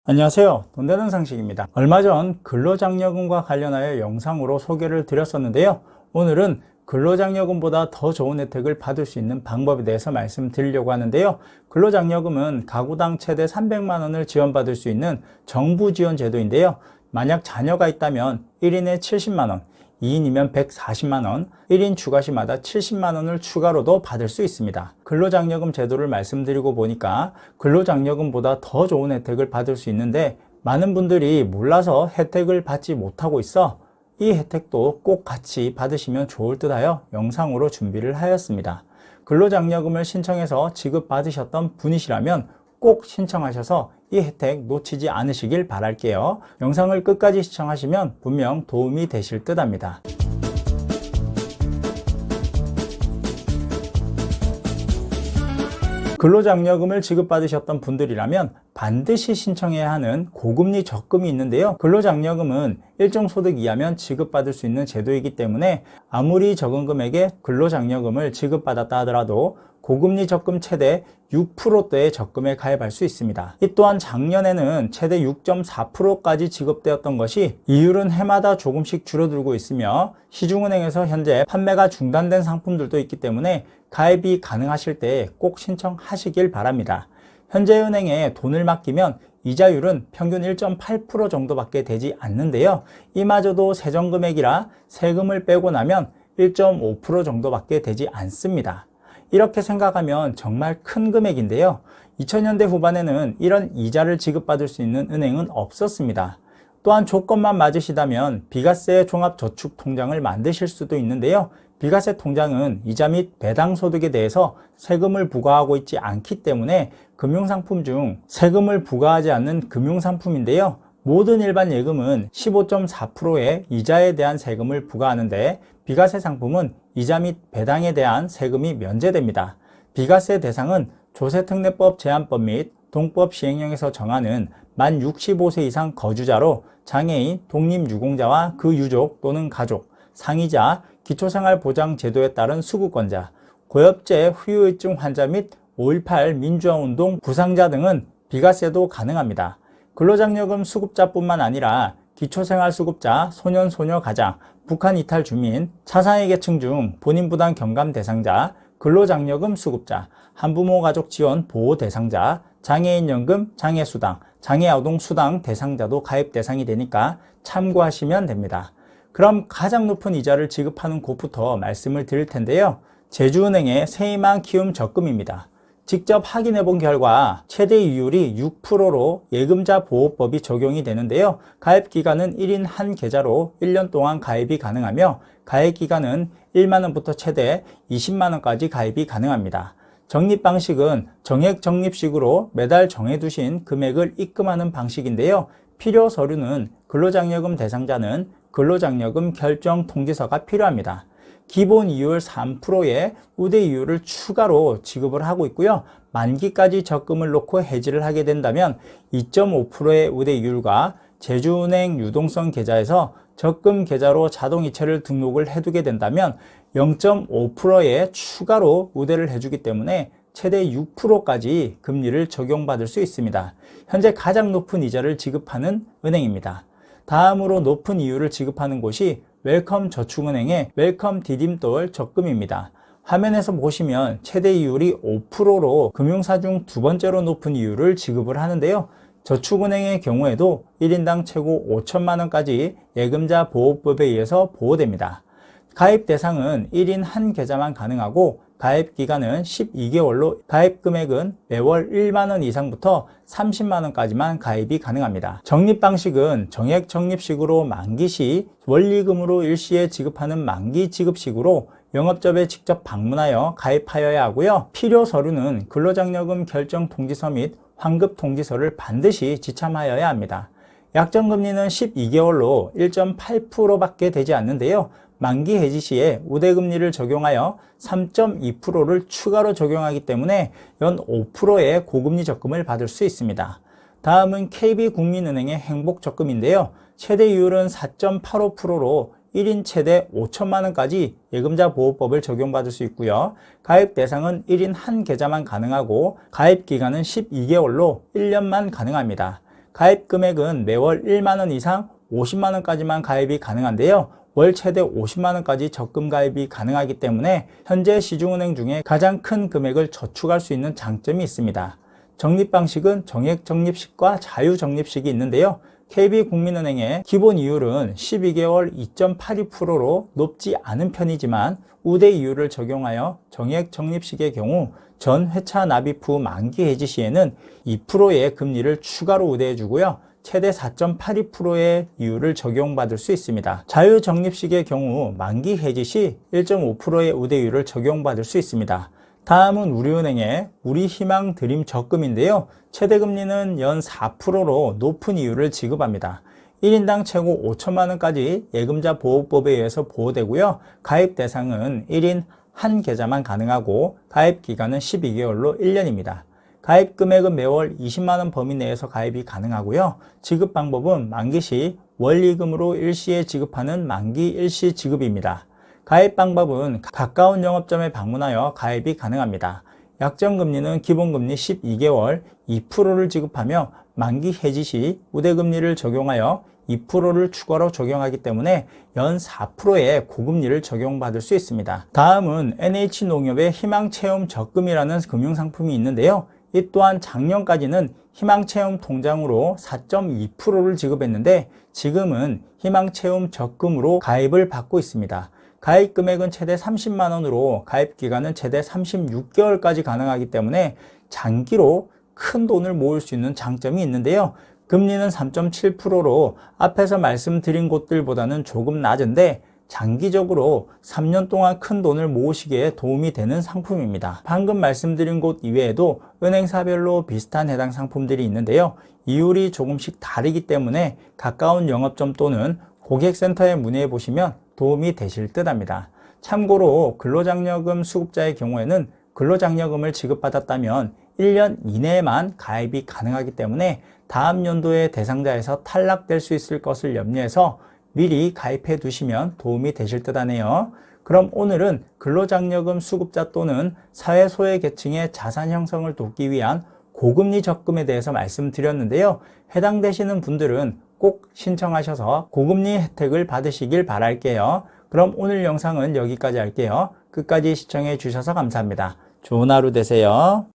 안녕하세요. 돈 되는 상식입니다. 얼마 전 근로장려금과 관련하여 영상으로 소개를 드렸었는데요. 오늘은 근로장려금보다 더 좋은 혜택을 받을 수 있는 방법에 대해서 말씀드리려고 하는데요. 근로장려금은 가구당 최대 300만 원을 지원받을 수 있는 정부 지원 제도인데요. 만약 자녀가 있다면 1인에 70만 원, 2인이면 140만 원, 1인 추가시마다 70만 원을 추가로도 받을 수 있습니다. 근로장려금 제도를 말씀드리고 보니까 근로장려금보다 더 좋은 혜택을 받을 수 있는데 많은 분들이 몰라서 혜택을 받지 못하고 있어 이 혜택도 꼭 같이 받으시면 좋을 듯 하여 영상으로 준비를 하였습니다. 근로장려금을 신청해서 지급받으셨던 분이시라면 꼭 신청하셔서 이 혜택 놓치지 않으시길 바랄게요. 영상을 끝까지 시청하시면 분명 도움이 되실 듯 합니다. 근로장려금을 지급받으셨던 분들이라면 반드시 신청해야 하는 고금리 적금이 있는데요. 근로장려금은 일정 소득 이하면 지급받을 수 있는 제도이기 때문에 아무리 적은 금액의 근로장려금을 지급받았다 하더라도 고금리 적금 최대 6%대의 적금에 가입할 수 있습니다. 이 또한 작년에는 최대 6.4%까지 지급되었던 것이 이율은 해마다 조금씩 줄어들고 있으며 시중은행에서 현재 판매가 중단된 상품들도 있기 때문에 가입이 가능하실 때 꼭 신청하시길 바랍니다. 현재 은행에 돈을 맡기면 이자율은 평균 1.8% 정도밖에 되지 않는데요. 이마저도 세정금액이라 세금을 빼고 나면 1.5% 정도밖에 되지 않습니다. 이렇게 생각하면 정말 큰 금액인데요. 2000년대 후반에는 이런 이자를 지급받을 수 있는 은행은 없었습니다. 또한 조건만 맞으시다면 비과세 종합저축통장을 만드실 수도 있는데요. 비과세 통장은 이자 및 배당 소득에 대해서 세금을 부과하고 있지 않기 때문에 금융상품 중 세금을 부과하지 않는 금융상품인데요. 모든 일반 예금은 15.4%의 이자에 대한 세금을 부과하는데 비과세 상품은 이자 및 배당에 대한 세금이 면제됩니다. 비과세 대상은 조세특례법 제한법 및 동법 시행령에서 정하는 만 65세 이상 거주자로 장애인, 독립유공자와 그 유족 또는 가족, 상이자, 기초생활보장제도에 따른 수급권자, 고엽제 후유증 환자 및 5.18 민주화운동 부상자 등은 비과세도 가능합니다. 근로장려금 수급자뿐만 아니라 기초생활수급자, 소년, 소녀 가장, 북한 이탈 주민, 차상위 계층 중 본인 부담 경감 대상자, 근로장려금 수급자, 한부모 가족 지원 보호 대상자, 장애인연금, 장애수당, 장애아동수당 대상자도 가입 대상이 되니까 참고하시면 됩니다. 그럼 가장 높은 이자를 지급하는 곳부터 말씀을 드릴 텐데요. 제주은행의 세이만 키움 적금입니다. 직접 확인해 본 결과 최대 이율이 6%로 예금자 보호법이 적용이 되는데요. 가입 기간은 1인 한 계좌로 1년 동안 가입이 가능하며 가입 기간은 1만 원부터 최대 20만 원까지 가입이 가능합니다. 적립 방식은 정액 적립식으로 매달 정해두신 금액을 입금하는 방식인데요. 필요 서류는 근로장려금 대상자는 근로장려금 결정 통지서가 필요합니다. 기본 이율 3%의 우대 이율을 추가로 지급을 하고 있고요. 만기까지 적금을 놓고 해지를 하게 된다면 2.5%의 우대 이율과 제주은행 유동성 계좌에서 적금 계좌로 자동이체를 등록을 해두게 된다면 0.5%의 추가로 우대를 해주기 때문에 최대 6%까지 금리를 적용받을 수 있습니다. 현재 가장 높은 이자를 지급하는 은행입니다. 다음으로 높은 이율을 지급하는 곳이 웰컴 저축은행의 웰컴 디딤돌 적금입니다. 화면에서 보시면 최대 이율이 5%로 금융사 중 두 번째로 높은 이율을 지급을 하는데요. 저축은행의 경우에도 1인당 최고 5천만 원까지 예금자 보호법에 의해서 보호됩니다. 가입 대상은 1인 한 계좌만 가능하고 가입 기간은 12개월로 가입 금액은 매월 1만 원 이상부터 30만 원까지만 가입이 가능합니다. 적립 방식은 정액 적립식으로 만기 시 원리금으로 일시에 지급하는 만기 지급식으로 영업점에 직접 방문하여 가입하여야 하고요. 필요 서류는 근로장려금 결정 통지서 및 환급 통지서를 반드시 지참하여야 합니다. 약정금리는 12개월로 1.8%밖에 되지 않는데요. 만기 해지 시에 우대금리를 적용하여 3.2%를 추가로 적용하기 때문에 연 5%의 고금리 적금을 받을 수 있습니다. 다음은 KB국민은행의 행복적금인데요. 최대 이율은 4.85%로 1인 최대 5천만 원까지 예금자 보호법을 적용받을 수 있고요. 가입 대상은 1인 한 계좌만 가능하고 가입 기간은 12개월로 1년만 가능합니다. 가입 금액은 매월 1만원 이상 50만원까지만 가입이 가능한데요. 월 최대 50만원까지 적금 가입이 가능하기 때문에 현재 시중은행 중에 가장 큰 금액을 저축할 수 있는 장점이 있습니다. 적립 방식은 정액 적립식과 자유 적립식이 있는데요. KB국민은행의 기본 이율은 12개월 2.82%로 높지 않은 편이지만 우대 이율을 적용하여 정액 적립식의 경우 전 회차 납입 후 만기 해지 시에는 2%의 금리를 추가로 우대해 주고요. 최대 4.82%의 이율을 적용받을 수 있습니다. 자유 적립식의 경우 만기 해지 시 1.5%의 우대율을 적용받을 수 있습니다. 다음은 우리은행의 우리희망 드림 적금인데요. 최대 금리는 연 4%로 높은 이율을 지급합니다. 1인당 최고 5천만원까지 예금자 보호법에 의해서 보호되고요. 가입 대상은 1인 한 계좌만 가능하고 가입 기간은 12개월로 1년입니다. 가입 금액은 매월 20만원 범위 내에서 가입이 가능하고요. 지급 방법은 만기 시 원리금으로 일시에 지급하는 만기 일시 지급입니다. 가입 방법은 가까운 영업점에 방문하여 가입이 가능합니다. 약정금리는 기본금리 12개월 2%를 지급하며 만기 해지 시 우대금리를 적용하여 2%를 추가로 적용하기 때문에 연 4%의 고금리를 적용받을 수 있습니다. 다음은 NH농협의 희망체험 적금이라는 금융상품이 있는데요. 이 또한 작년까지는 희망체험 통장으로 4.2%를 지급했는데 지금은 희망체험 적금으로 가입을 받고 있습니다. 가입 금액은 최대 30만원으로 가입 기간은 최대 36개월까지 가능하기 때문에 장기로 큰 돈을 모을 수 있는 장점이 있는데요. 금리는 3.7%로 앞에서 말씀드린 곳들보다는 조금 낮은데 장기적으로 3년 동안 큰 돈을 모으시기에 도움이 되는 상품입니다. 방금 말씀드린 곳 이외에도 은행사별로 비슷한 해당 상품들이 있는데요. 이율이 조금씩 다르기 때문에 가까운 영업점 또는 고객센터에 문의해 보시면 도움이 되실 듯 합니다. 참고로 근로장려금 수급자의 경우에는 근로장려금을 지급받았다면 1년 이내에만 가입이 가능하기 때문에 다음 연도의 대상자에서 탈락될 수 있을 것을 염려해서 미리 가입해 두시면 도움이 되실 듯 하네요. 그럼 오늘은 근로장려금 수급자 또는 사회 소외계층의 자산 형성을 돕기 위한 고금리 적금에 대해서 말씀드렸는데요. 해당되시는 분들은 꼭 신청하셔서 고금리 혜택을 받으시길 바랄게요. 그럼 오늘 영상은 여기까지 할게요. 끝까지 시청해 주셔서 감사합니다. 좋은 하루 되세요.